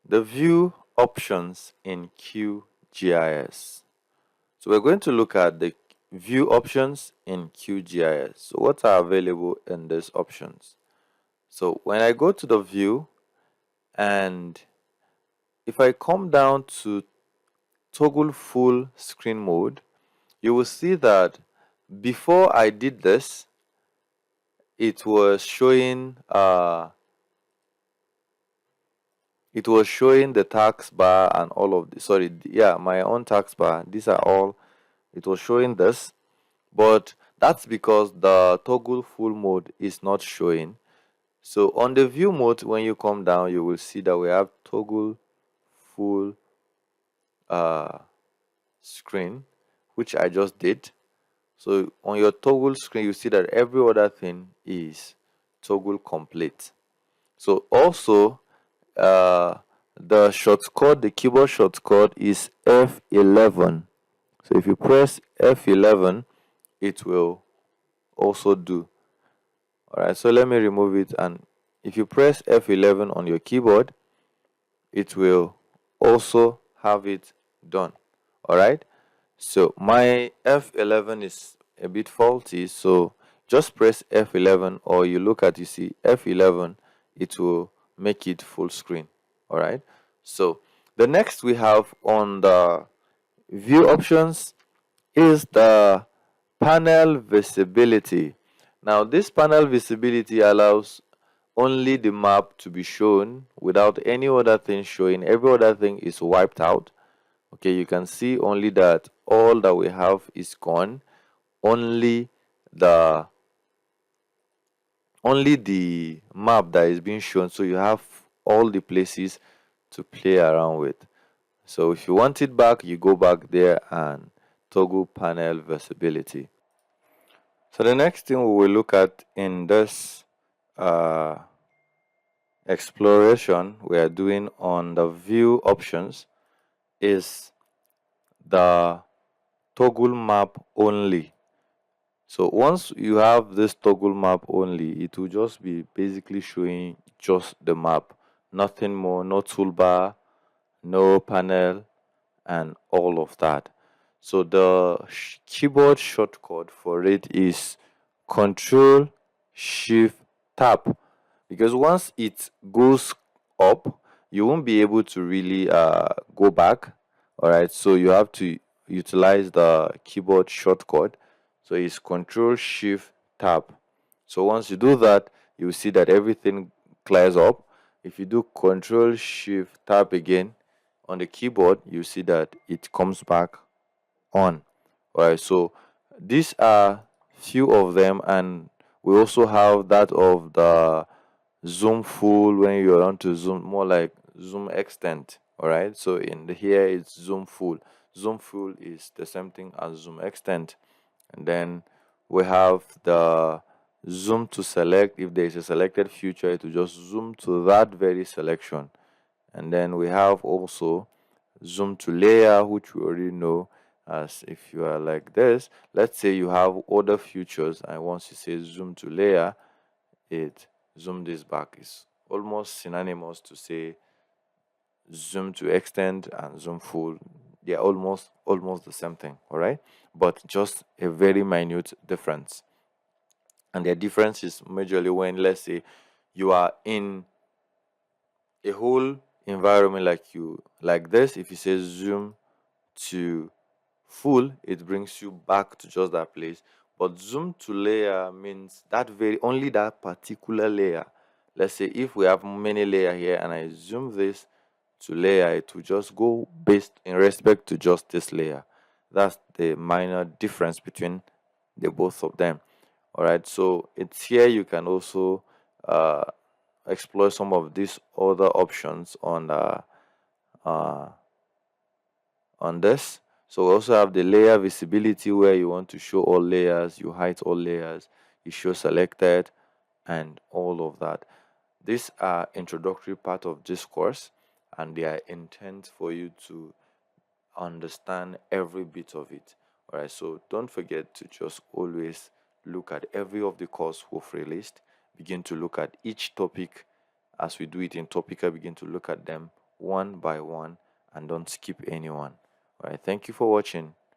the view options in QGIS. So we're going to look at the view options in QGIS. So what are available in these options? So when I go to the view, and if I come down to toggle full screen mode, you will see that before I did this, it was showing the task bar and all of the, sorry, yeah, my own task bar. These are all, it was showing this, but that's because the toggle full mode is not showing. So on the view mode, when you come down, you will see that we have toggle full screen, which I just did. So on your toggle screen, you see that every other thing is toggle complete. So also the shortcut, the keyboard shortcut is F11. So if you press F11, it will also do. All right, so let me remove it, and if you press F11 on your keyboard, it will also have it done. All right, so my F11 is a bit faulty, so just press F11, or you look at, you see F11, it will make it full screen. All right, so the next we have on the view options is the panel visibility. Now this panel visibility allows only the map to be shown without any other thing showing. Every other thing is wiped out. Okay, you can see only that all that we have is gone. Only the map that is being shown, so you have all the places to play around with. So if you want it back, you go back there and toggle panel visibility. So the next thing we will look at in this exploration we are doing on the view options is the toggle map only. So once you have this toggle map only, it will just be basically showing just the map, nothing more, no toolbar, no panel, and all of that. So the keyboard shortcut for it is Control Shift Tab, because once it goes up, you won't be able to really go back. All right, so you have to utilize the keyboard shortcut. So it's Control Shift Tab. So once you do that, you see that everything clears up. If you do Control Shift Tab again on the keyboard, you see that it comes back on. All right, so these are few of them, and we also have that of the zoom full when you want to zoom, more like zoom extent. All right, so in the here it's zoom full. Zoom full is the same thing as zoom extent. And then we have the zoom to select. If there is a selected feature, it will just zoom to that very selection. And then we have also zoom to layer, which we already know, as if you are like this. Let's say you have other features, and once you say zoom to layer, it zoom this back. Is almost synonymous to say zoom to extend and zoom full. They're almost the same thing, all right, but just a very minute difference. And their difference is majorly when, let's say, you are in a whole environment like this. If you say zoom to full, it brings you back to just that place. But zoom to layer means that only that particular layer. Let's say if we have many layer here and I zoom this to layer, it will just go based in respect to just this layer. That's the minor difference between the both of them. All right, so it's here you can also explore some of these other options on this. So we also have the layer visibility, where you want to show all layers, you hide all layers, you show selected, and all of that. These are introductory part of this course, and they are intent for you to understand every bit of it. All right, so don't forget to just always look at every of the course we've released. Begin to look at each topic as we do it in Topica. Begin to look at them one by one and don't skip anyone. All right, thank you for watching.